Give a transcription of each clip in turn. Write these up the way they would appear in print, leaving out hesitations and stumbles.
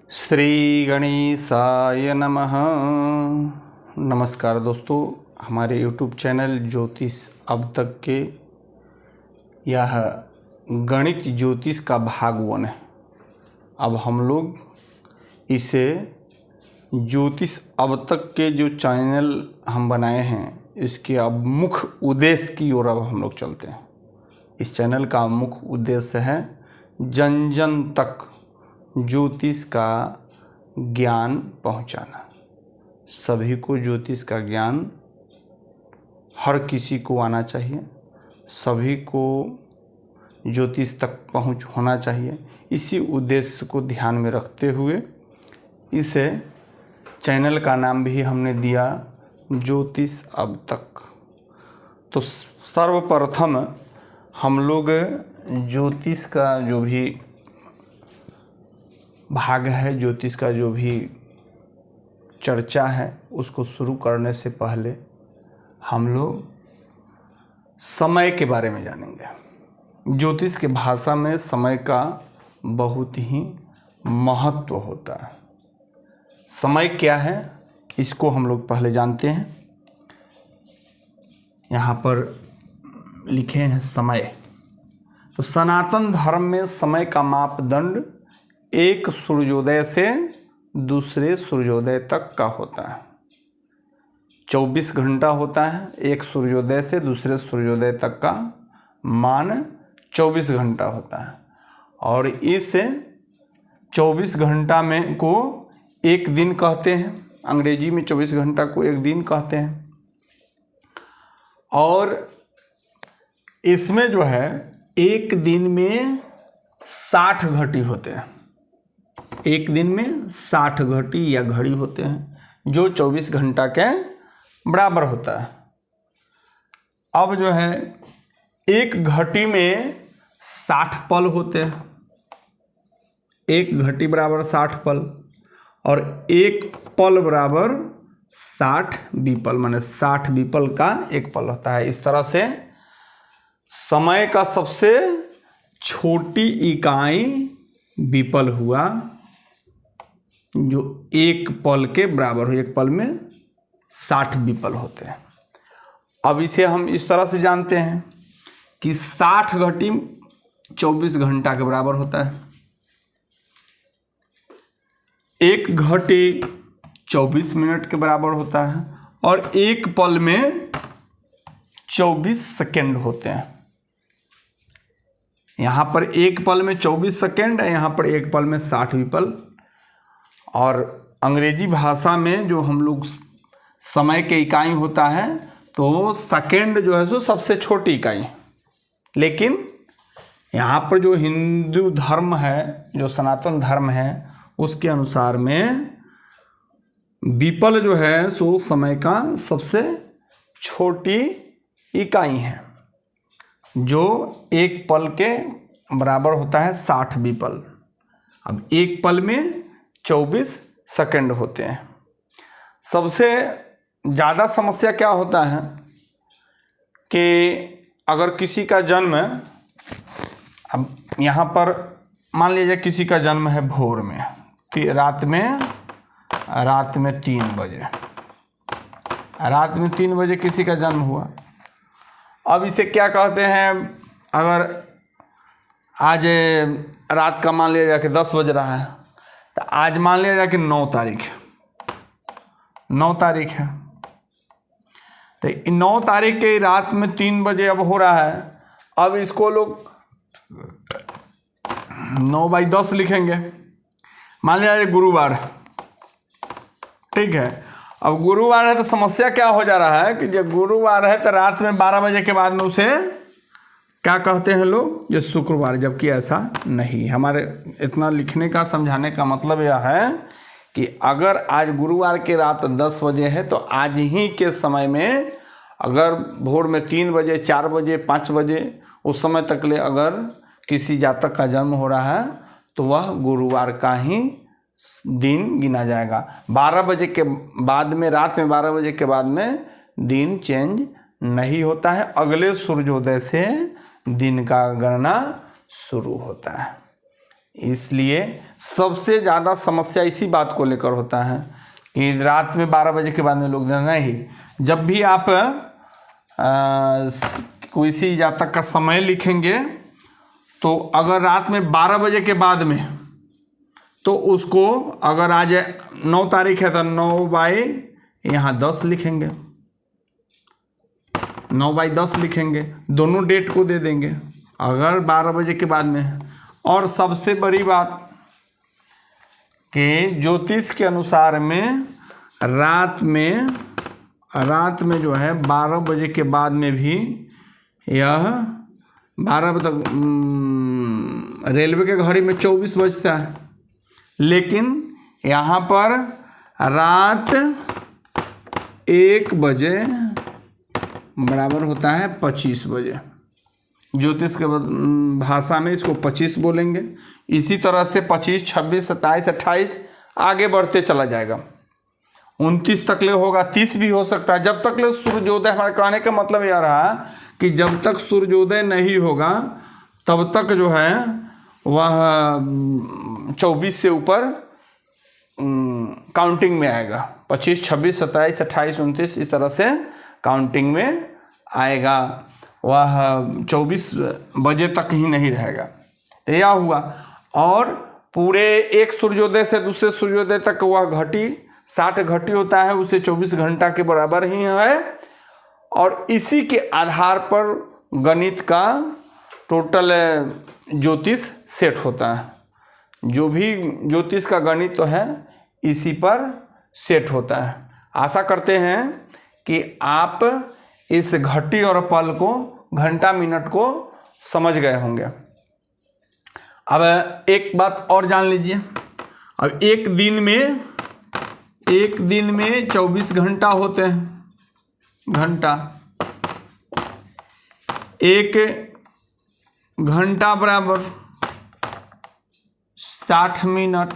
श्री गणेशाय नमः। नमस्कार दोस्तों, हमारे YouTube चैनल ज्योतिष अब तक के यह गणित ज्योतिष का भाग 1 है। अब हम लोग इसे ज्योतिष अब तक के जो चैनल हम बनाए हैं इसके अब मुख्य उद्देश्य की ओर अब हम लोग चलते हैं। इस चैनल का मुख्य उद्देश्य है जन जन तक ज्योतिष का ज्ञान पहुंचाना। सभी को ज्योतिष का ज्ञान हर किसी को आना चाहिए, सभी को ज्योतिष तक पहुंच होना चाहिए। इसी उद्देश्य को ध्यान में रखते हुए इसे चैनल का नाम भी हमने दिया ज्योतिष अब तक। तो सर्वप्रथम हम लोग ज्योतिष का जो भी भाग है, ज्योतिष का जो भी चर्चा है, उसको शुरू करने से पहले हम लोग समय के बारे में जानेंगे। ज्योतिष के भाषा में समय का बहुत ही महत्व होता है। समय क्या है इसको हम लोग पहले जानते हैं। यहाँ पर लिखे हैं समय। तो सनातन धर्म में समय का मापदंड एक सूर्योदय से दूसरे सूर्योदय तक का होता है। 24 घंटा होता है। एक सूर्योदय से दूसरे सूर्योदय तक का मान 24 घंटा होता है। और इस 24 घंटा में को एक दिन कहते हैं। अंग्रेजी में 24 घंटा को एक दिन कहते हैं। और इसमें जो है एक दिन में 60 घड़ी होते हैं। एक दिन में 60 घड़ी या घड़ी होते हैं जो 24 घंटा के बराबर होता है। अब जो है एक घड़ी में 60 पल होते हैं। एक घड़ी बराबर 60 पल और एक पल बराबर 60 विपल, माने 60 विपल का एक पल होता है। इस तरह से समय का सबसे छोटी इकाई विपल हुआ जो एक पल के बराबर हो। एक पल में 60 विपल होते हैं। अब इसे हम इस तरह से जानते हैं कि 60 घड़ी 24 घंटा के बराबर होता है। एक घड़ी 24 मिनट के बराबर होता है और एक पल में 24 सेकेंड होते हैं। यहाँ पर एक पल में 24 सेकेंड है, यहाँ पर एक पल में 60 विपल। और अंग्रेजी भाषा में जो हम लोग समय के इकाई होता है तो सेकेंड जो है सो सबसे छोटी इकाई। लेकिन यहाँ पर जो हिंदू धर्म है, जो सनातन धर्म है, उसके अनुसार में विपल जो है सो समय का सबसे छोटी इकाई है जो एक पल के बराबर होता है 60 विपल। अब एक पल में 24 सेकंड होते हैं। सबसे ज़्यादा समस्या क्या होता है कि अगर किसी का जन्म, अब यहाँ पर मान लीजिए किसी का जन्म है भोर में, रात में 3 बजे, रात में 3 बजे किसी का जन्म हुआ। अब इसे क्या कहते हैं, अगर आज रात का मान लिया जाए कि 10 बज रहा है तो आज मान लिया जाए कि 9 तारीख है। तो 9 तारीख के रात में 3 बजे अब हो रहा है। अब इसको लोग 9/10 लिखेंगे। मान लिया जाए गुरुवार, ठीक है। अब गुरुवार है तो समस्या क्या हो जा रहा है कि जब गुरुवार है तो रात में 12 बजे के बाद में उसे क्या कहते हैं लोग, ये शुक्रवार। जबकि ऐसा नहीं। हमारे इतना लिखने का समझाने का मतलब यह है कि अगर आज गुरुवार के रात 10 बजे है तो आज ही के समय में अगर भोर में 3 बजे, 4 बजे, 5 बजे उस समय तक ले अगर किसी जातक का जन्म हो रहा है तो वह गुरुवार का ही दिन गिना जाएगा। 12 बजे के बाद में, रात में 12 बजे के बाद में दिन चेंज नहीं होता है। अगले सूर्योदय से दिन का गणना शुरू होता है। इसलिए सबसे ज़्यादा समस्या इसी बात को लेकर होता है कि रात में 12 बजे के बाद में लोग नहीं, जब भी आप कोई सी जातक का समय लिखेंगे तो अगर रात में 12 बजे के बाद में, तो उसको अगर आज 9 तारीख है तो 9 बाई यहाँ 10 लिखेंगे, 9 बाई 10 लिखेंगे, दोनों डेट को दे देंगे अगर 12 बजे के बाद में है। और सबसे बड़ी बात कि ज्योतिष के अनुसार में रात में जो है 12 बजे के बाद में भी यह 12 बजे तक रेलवे के घड़ी में 24 बजता है, लेकिन यहाँ पर रात 1 बजे बराबर होता है 25 बजे। ज्योतिष के भाषा में इसको 25 बोलेंगे। इसी तरह से 25, 26, 27, 28 आगे बढ़ते चला जाएगा, 29 तक ले होगा, 30 भी हो सकता है, जब तक ले सूर्योदय। हमारे कहने का मतलब यह रहा कि जब तक सूर्योदय नहीं होगा तब तक जो है वह 24 से ऊपर काउंटिंग में आएगा। 25, 26, 27, 28, 29 इस तरह से काउंटिंग में आएगा, वह 24 बजे तक ही नहीं रहेगा। तो यह हुआ। और पूरे एक सूर्योदय से दूसरे सूर्योदय तक वह घटी 60 घटी होता है, उसे 24 घंटा के बराबर ही है। और इसी के आधार पर गणित का टोटल ज्योतिष सेट होता है। जो भी ज्योतिष का गणित तो है इसी पर सेट होता है। आशा करते हैं कि आप इस घटी और पल को, घंटा मिनट को समझ गए होंगे। अब एक बात और जान लीजिए। अब एक दिन में 24 घंटा होते हैं। घंटा, 1 घंटा बराबर 60 मिनट,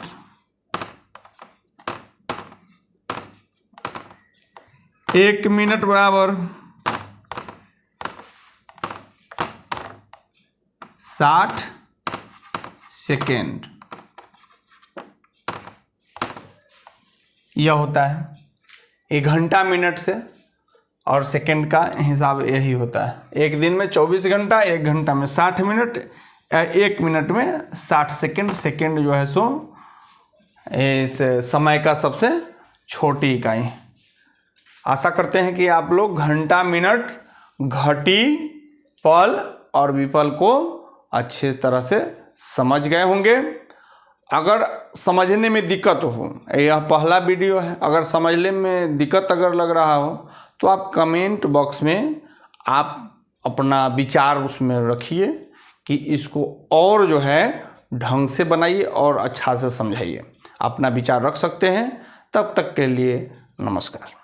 1 मिनट बराबर 60 सेकेंड। यह होता है 1 घंटा मिनट से, और सेकेंड का हिसाब यही होता है। एक दिन में 24 घंटा, 1 घंटा में 60 मिनट, 1 मिनट में 60 सेकेंड। सेकेंड जो है सो इस समय का सबसे छोटी इकाई। आशा करते हैं कि आप लोग घंटा, मिनट, घटी, पल और विपल को अच्छे तरह से समझ गए होंगे। अगर समझने में दिक्कत हो, यह पहला वीडियो है, अगर समझने में दिक्कत अगर लग रहा हो तो आप कमेंट बॉक्स में आप अपना विचार उसमें रखिए कि इसको और जो है ढंग से बनाइए और अच्छा से समझाइए। अपना विचार रख सकते हैं। तब तक के लिए नमस्कार।